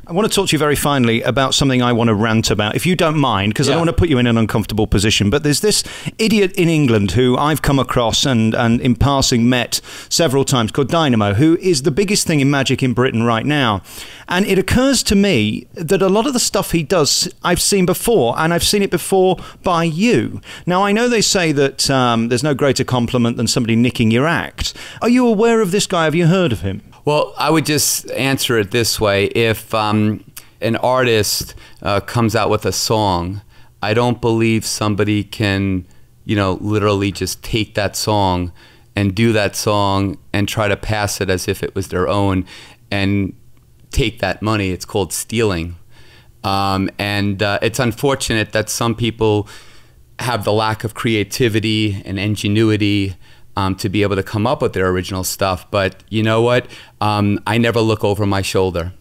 I want to talk to you very finally about something I want to rant about, if you don't mind, because I don't want to put you in an uncomfortable position. But there's this idiot in England who I've come across and in passing met several times, called Dynamo, who is the biggest thing in magic in Britain right now. And it occurs to me that a lot of the stuff he does, I've seen before, and I've seen it before by you. Now, I know they say that there's no greater compliment than somebody nicking your act. Are you aware of this guy? Have you heard of him? Well, I would just answer it this way. If an artist comes out with a song, I don't believe somebody can, literally just take that song and do that song and try to pass it as if it was their own and take that money. It's called stealing. And it's unfortunate that some people have the lack of creativity and ingenuity to be able to come up with their original stuff. But you know what? I never look over my shoulder.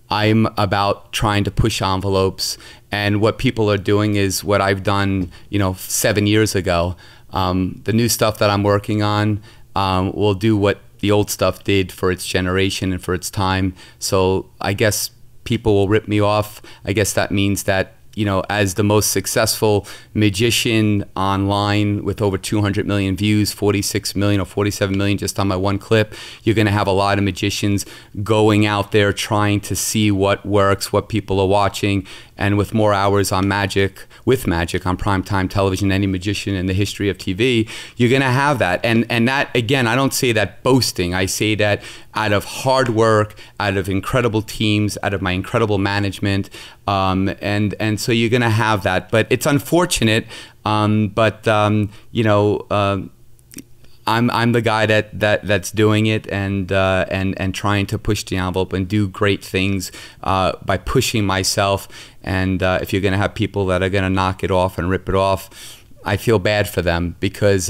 I'm about trying to push envelopes, and what people are doing is what I've done, 7 years ago. The new stuff that I'm working on will do what the old stuff did for its generation and for its time. So I guess people will rip me off. I guess that means that, as the most successful magician online with over 200 million views, 46 million or 47 million just on my one clip, you're going to have a lot of magicians going out there trying to see what works, what people are watching. And with more hours on magic on primetime television than any magician in the history of TV, you're going to have that. And that, again, I don't say that boasting. I say that out of hard work, out of incredible teams, out of my incredible management. And so you're going to have that. But it's unfortunate, I'm the guy that's doing it and trying to push the envelope and do great things by pushing myself. And if you're going to have people that are going to knock it off and rip it off, I feel bad for them, because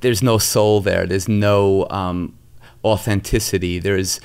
there's no soul there. There's no authenticity. There's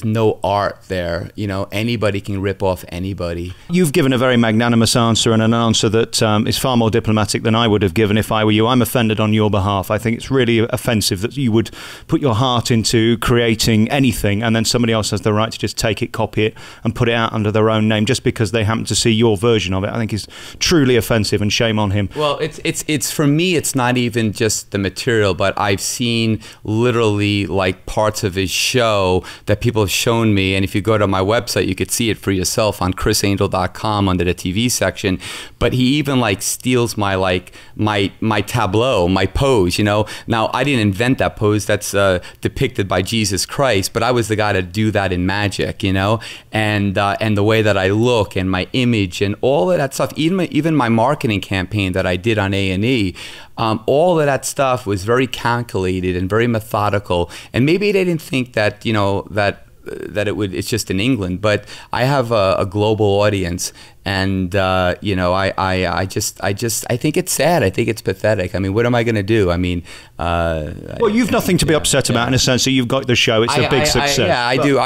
no art there. Anybody can rip off anybody. You've given a very magnanimous answer, and an answer that is far more diplomatic than I would have given if I were you. I'm offended on your behalf. I think it's really offensive that you would put your heart into creating anything and then somebody else has the right to just take it, copy it, and put it out under their own name just because they happen to see your version of it. I think is truly offensive, and shame on him. Well, it's for me, it's not even just the material, but I've seen literally like parts of his show that people have shown me, and if you go to my website you could see it for yourself on chrisangel.com under the TV section. But he even like steals my my tableau, my pose. Now I didn't invent that pose. That's depicted by Jesus Christ, but I was the guy to do that in magic. And the way that I look and my image and all of that stuff, even my marketing campaign that I did on A&E, all of that stuff was very calculated and very methodical. And maybe they didn't think that it's just in England, but I have a global audience, and I think it's sad. I think it's pathetic. I mean, what am I going to do? I mean, well, you've nothing to be upset about in a sense. So you've got the show. It's a big success. I do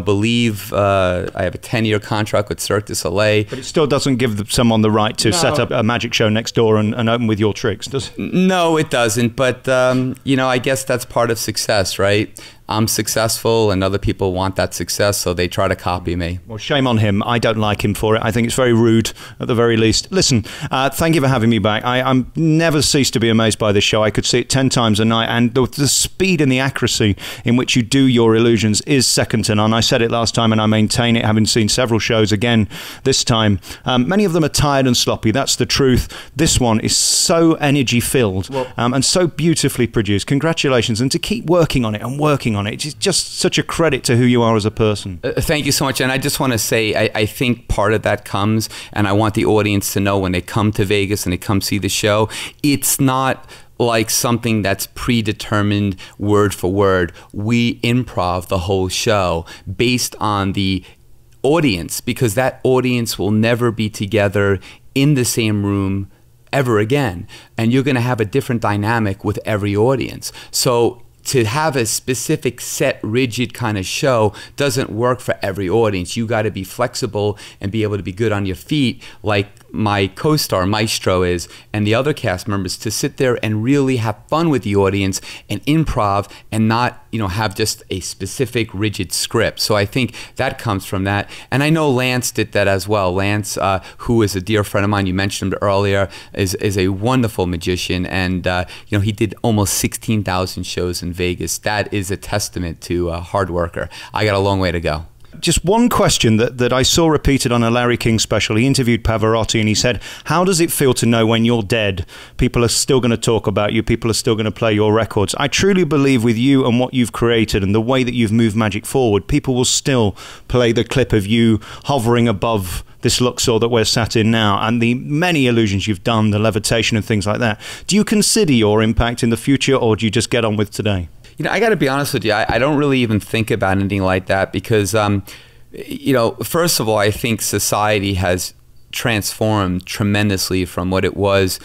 believe I have a 10-year contract with Cirque Du Soleil. But it still doesn't give someone the right to set up a magic show next door and open with your tricks, does it? No, it doesn't. But I guess that's part of success, right? I'm successful and other people want that success, so they try to copy me. Well, shame on him. I don't like him for it. I think it's very rude at the very least. Listen, thank you for having me back. I'm never cease to be amazed by this show. I could see it 10 times a night, and the speed and the accuracy in which you do your illusions is second to none. I said it last time and I maintain it, having seen several shows again this time. Many of them are tired and sloppy. That's the truth. This one is so energy filled and so beautifully produced. Congratulations, and to keep working on it and working on it. It's just such a credit to who you are as a person. Thank you so much. And I just want to say, I think part of that comes, and I want the audience to know when they come to Vegas and they come see the show, it's not like something that's predetermined word for word. We improv the whole show based on the audience, because that audience will never be together in the same room ever again. And you're going to have a different dynamic with every audience. So to have a specific set, rigid kind of show doesn't work for every audience. You got to be flexible and be able to be good on your feet, like my co-star Maestro is, and the other cast members, to sit there and really have fun with the audience and improv and not, you know, have just a specific rigid script. So I think that comes from that. And I know Lance did that as well. Lance, who is a dear friend of mine, you mentioned him earlier, is a wonderful magician, and you know, he did almost 16,000 shows in Vegas. That is a testament to a hard worker. I got a long way to go. Just one question that I saw repeated on a Larry King special. He interviewed Pavarotti and he said, how does it feel to know when you're dead, people are still going to talk about you, people are still going to play your records? I truly believe with you and what you've created and the way that you've moved magic forward, people will still play the clip of you hovering above this Luxor that we're sat in now, and the many illusions you've done, the levitation and things like that. Do you consider your impact in the future, or do you just get on with today? You know, I got to be honest with you. I don't really even think about anything like that because, you know, first of all, I think society has transformed tremendously from what it was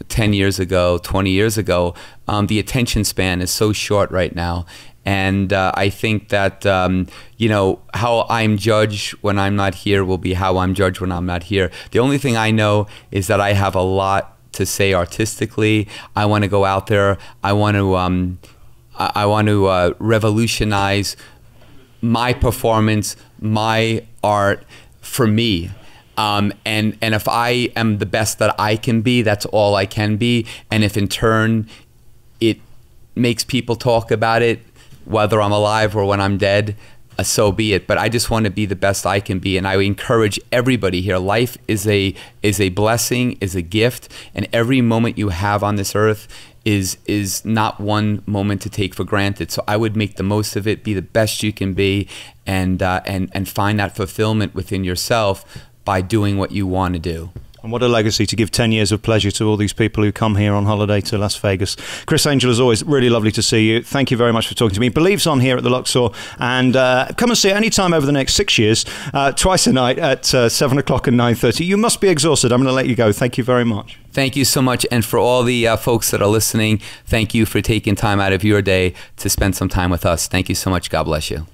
10 years ago, 20 years ago. The attention span is so short right now. And I think that, you know, how I'm judged when I'm not here will be how I'm judged when I'm not here. The only thing I know is that I have a lot to say artistically. I want to go out there. I want to revolutionize my performance, my art for me. And if I am the best that I can be, that's all I can be. And if in turn it makes people talk about it, whether I'm alive or when I'm dead, so be it. But I just want to be the best I can be, and I encourage everybody here. Life is a blessing, is a gift, and every moment you have on this earth is not one moment to take for granted. So I would make the most of it, be the best you can be, and find that fulfillment within yourself by doing what you want to do. And what a legacy to give 10 years of pleasure to all these people who come here on holiday to Las Vegas. Criss Angel, as always, really lovely to see you. Thank you very much for talking to me. Believe's on here at the Luxor, and come and see it any time over the next 6 years, twice a night at 7 o'clock and 9:30. You must be exhausted. I'm going to let you go. Thank you very much. Thank you so much. And for all the folks that are listening, thank you for taking time out of your day to spend some time with us. Thank you so much. God bless you.